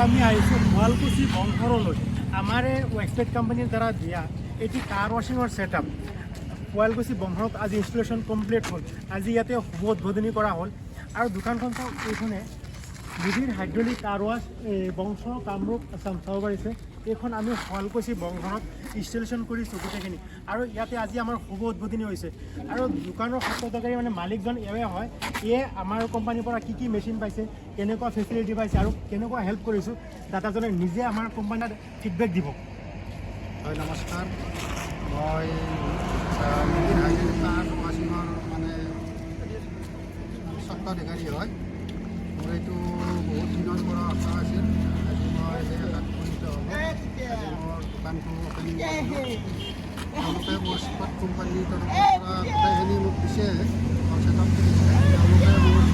আমি আহিছোঁ শুৱালকুছি বংশৰলৈ আমাৰ ৱেক্সপেড কোম্পানীৰ দ্বাৰা দিয়া এটি কাৰ ৱাশ্বিঙৰ ছেটআপ শুৱালকুছি বংশৰত আজি ইনষ্টলেশ্যন কমপ্লিট হ'ল। আজি ইয়াতে শুভ উদ্বোধনী কৰা হ'ল আৰু দোকানখন এইখনে নিবিড় হাইড্ৰলিক কাৰ ৱাছ বংশ কামৰূপ আছাম চাব পাৰিছে। এইখন আমি শুৱালকুছি বংশৰত ইনষ্টলেশ্যন কৰিছোঁ গোটেইখিনি আৰু ইয়াতে আজি আমাৰ শুভ উদ্বোধনী হৈছে আৰু দোকানৰ সত্ত্বাধিকাৰী মানে মালিকজন এয়ে হয়। এয়ে আমাৰ কোম্পানীৰ পৰা কি মেচিন পাইছে, কেনেকুৱা ফেচিলিটি পাইছে আৰু কেনেকুৱা হেল্প কৰিছোঁ দাদাজনে নিজে আমাৰ কোম্পানীত ফিডবেক দিব। হয়, নমস্কাৰ। মই নিবিড় হাইড্ৰলিক কাৰ ৱাশ্বিঙৰ মানে স্বত্বাধিকাৰী হয়। মোৰ এইটো বহুত দিনৰ পৰা আশা আছিল। আজি মই সেই আশাত উপনীত হ'লোঁ। আজি মোৰ দোকানখন অপেনিং কৰিলোঁ। তেওঁলোকে মোৰ স্পট কোম্পানীৰ তৰফৰ পৰা গোটেইখিনি মোক দিছে, ছেটআপটো দিছে। তেওঁলোকে মোৰ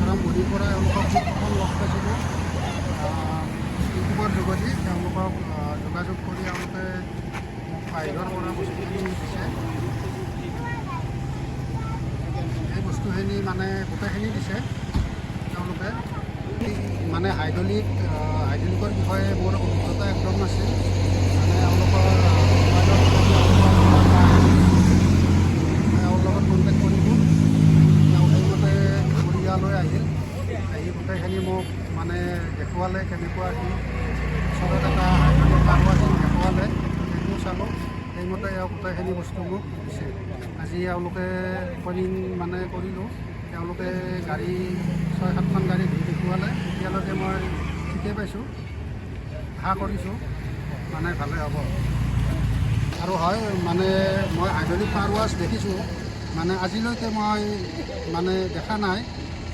আৰম্ভণিৰ পৰা এওঁলোকক প্ৰথম লগ পাইছিলোঁ ইউটিউবৰ যোগেদি। তেওঁলোকক যোগাযোগ কৰি তেওঁলোকে মোক বাহিৰৰ পৰা বস্তুখিনি দিছে। এই বস্তুখিনি মানে গোটেইখিনি দিছে তেওঁলোকে। মানে হাইড্ৰলিকৰ বিষয়ে মোৰ অভিজ্ঞতা একদম নাছিল। মানে এওঁলোকৰ মোবাইলত এওঁৰ লগত কণ্টেক্ট কৰিলোঁ। তেওঁ সেইমতে মোৰ ইয়ালৈ আহিল। আহি গোটেইখিনি মোক মানে দেখুৱালে কেনেকুৱা কি ওচৰত এটা হাইড্ৰলিক কাৰ ৱাশ্বিং দেখুৱালে, সেইটো চালোঁ। সেইমতে এওঁ গোটেইখিনি বস্তু মোক দিছে। আজি এওঁলোকে অপেনিং মানে কৰিলোঁ। তেওঁলোকে গাড়ী 6-7খন গাড়ী ধুই দেখুৱালে। এতিয়ালৈকে মই ঠিকেই পাইছোঁ, আশা কৰিছোঁ মানে ভালে হ'ব। আৰু হয় মানে মই হাইড্ৰলিক কাৰ ৱাছ দেখিছোঁ, মানে আজিলৈকে মই মানে দেখা নাই।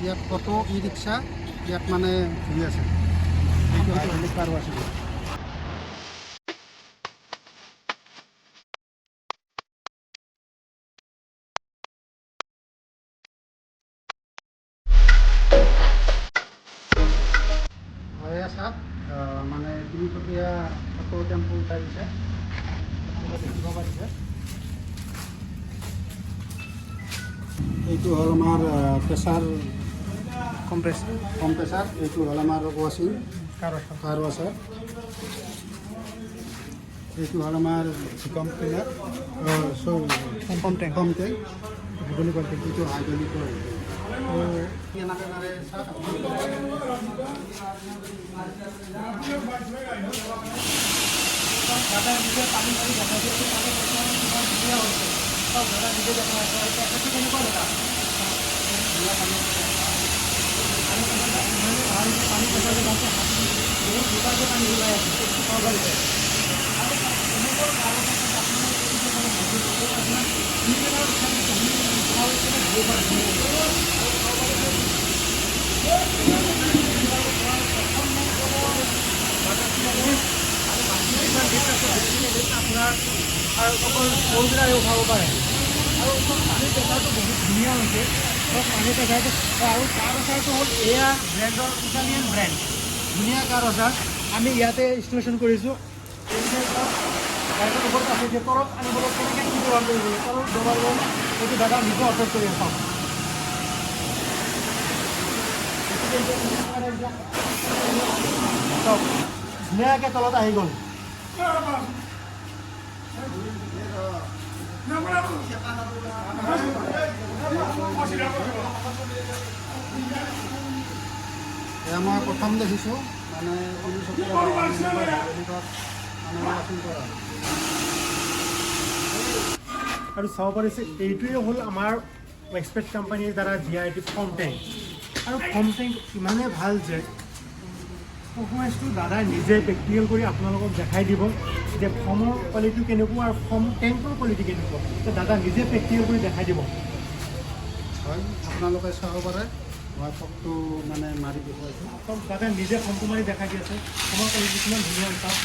ইয়াত অটো ই ৰিক্সা ইয়াত মানে ধুই আছে। এইটো হাইড্ৰলিক কাৰ ৱাশ্বিং। চাওক মানে তিনিচকীয়া অটো টেম্পু উঠাই দিছে, দেখিব পাৰিছে। এইটো হ'ল আমাৰ প্ৰেছাৰ কম্প্ৰেছাৰ। এইটো হ'ল আমাৰ ৱাশ্বিং কাৰ ৱাশ্বাৰ। এইটো হ'ল আমাৰ কম ক্লিনাৰ কম টেংক হাইড্ৰলিকৰ টেংক। এইটো হাইড্ৰলিকৰ দাদা নিজে পানী মাৰি দেখা দিয়ে ধুনীয়া হৈছে। চব দাদা নিজে দেখা আছে কেনেকুৱা দাদা পানী পেচাৰ জেগাতে বহুত দুটাকে পানী ওলাই আছে চাব পাৰিছে। আৰু এনেকুৱা কাৰণত আপোনাৰ আৰু অকল সৰুবিলাকে উঠাব পাৰে আৰু পানীৰ প্ৰেচাৰটো বহুত ধুনীয়া হৈছে। পানীৰ প্ৰেচাৰটো আৰু কাৰ ৱাশ্বাৰটো হ'ল এয়া ব্ৰেণ্ডৰ ইটালিয়ান ব্ৰেণ্ড, ধুনীয়া কাৰ ৱাশ্বাৰ। আমি ইয়াতে ইনষ্টলেশ্যন কৰিছোঁ। গাড়ীটোৰ ওপৰত আছে যে তলত আনিবলৈ কেনেকৈ কি ব্যৱহাৰ কৰিব লাগে, তলত ব্যৱহাৰ কৰি সেইটো দাদা নিজে অপাৰেট কৰি চাওক। চাওক ধুনীয়াকৈ তলত আহি গ'ল। এয়া মই প্ৰথম দেখিছোঁ মানে আৰু চাব পাৰিছে এইটোৱে হ'ল আমাৰ ৱেক্সপেড কোম্পানীৰ দ্বাৰা দিয়া এটি ফৰ্ম টেংক। আৰু ফৰ্ম টেংক ইমানেই ভাল যে পাৰফৰ্মেঞ্চটো দাদাই নিজে প্ৰেক্টিকেল কৰি আপোনালোকক দেখাই দিব যে ফৰ্মৰ কোৱালিটি কেনেকুৱা আৰু ফৰ্ম টেংকৰ কোৱালিটি কেনেকুৱা। দাদা নিজে প্ৰেক্টিকেল কৰি দেখাই দিব। হয়, আপোনালোকে চাব পাৰে। মই ফটো মানে মাৰি দেখুৱাইছোঁ। দাদা নিজে ফৰ্মটো মাৰি দেখাই দি আছে। ফৰ্মৰ কোৱালিটি কিমান ধুনীয়া চাওক।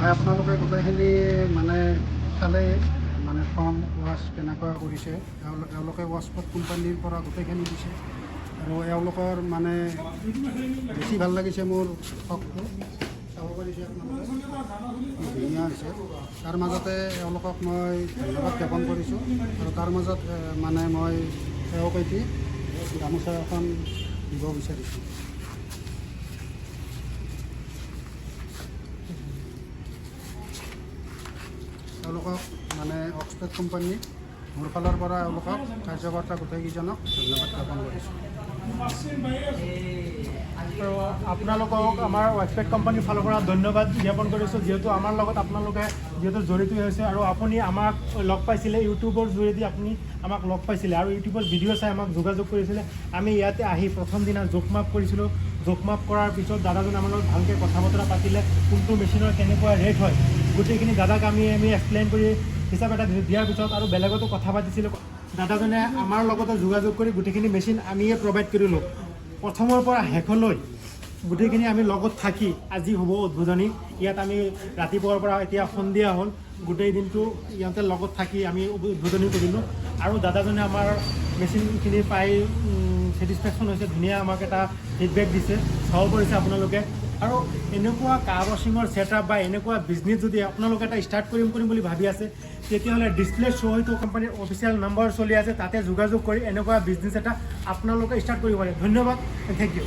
আপোনালোকে গোটেইখিনি মানে চালে মানে ফ্ৰম ৱাছ কেনেকুৱা কৰিছে এওঁলোকে ৱাছপট কোম্পানীৰ পৰা গোটেইখিনি দিছে আৰু এওঁলোকৰ মানে বেছি ভাল লাগিছে মোৰ ষ্টকটো চাব পাৰিছে আপোনালোকে ধুনীয়া হৈছে তাৰ মাজতে এওঁলোকক মই ধন্যবাদ জ্ঞাপন কৰিছোঁ আৰু তাৰ মাজত মানে মই এওঁক এটি গামোচা এখন দিব বিচাৰিছোঁ এওঁলোকক মানে অক্সফৰ্ড কোম্পানী মোৰ ফালৰ পৰা এওঁলোকক কাৰ্যকৰ্তা গোটেইকেইজনক ধন্যবাদ জ্ঞাপন কৰিছোঁ আৰু আপোনালোকক আমাৰ ৱেবছাইট কোম্পানীৰ ফালৰ পৰা ধন্যবাদ জ্ঞাপন কৰিছোঁ যিহেতু আমাৰ লগত আপোনালোকে যিহেতু জড়িত হৈছে আৰু আপুনি আমাক লগ পাইছিলে ইউটিউবৰ জৰিয়তে আপুনি আমাক লগ পাইছিলে আৰু ইউটিউবৰ ভিডিঅ' চাই আমাক যোগাযোগ কৰিছিলে আমি ইয়াতে আহি প্ৰথম দিনা জোখমাপ কৰিছিলোঁ জোখমাপ কৰাৰ পিছত দাদাজনে আমাৰ লগত ভালকৈ কথা বতৰা পাতিলে কোনটো মেচিনৰ কেনেকুৱা ৰেট হয় গোটেইখিনি দাদাক আমি এক্সপ্লেইন কৰি হিচাপ এটা দিয়াৰ পিছত আৰু বেলেগতো কথা পাতিছিলোঁ দাদাজনে আমাৰ লগতো যোগাযোগ কৰি গোটেইখিনি মেচিন আমিয়ে প্ৰভাইড কৰিলোঁ প্ৰথমৰ পৰা শেষলৈ গোটেইখিনি আমি লগত থাকি আজি হ'ব উদ্বোধনী ইয়াত আমি ৰাতিপুৱাৰ পৰা এতিয়া সন্ধিয়া হ'ল গোটেই দিনটো ইয়াতে লগত থাকি আমি উদ্বোধনী কৰিলোঁ আৰু দাদাজনে আমাৰ মেচিনখিনি পাই ছেটিছফেকশ্যন হৈছে ধুনীয়া আমাক এটা ফিডবেক দিছে চাব পাৰিছে আপোনালোকে আৰু এনেকুৱা কাৰ ৱাশ্বিঙৰ ছেটআপ বা এনেকুৱা বিজনেছ যদি আপোনালোকে এটা ষ্টাৰ্ট কৰিম বুলি ভাবি আছে তেতিয়াহ'লে ডিছপ্লে শ্ব' হয়তো কোম্পানীৰ অফিচিয়েল নম্বৰ চলি আছে তাতে যোগাযোগ কৰি এনেকুৱা বিজনেছ এটা আপোনালোকে ষ্টাৰ্ট কৰিব পাৰে ধন্যবাদ থেংক ইউ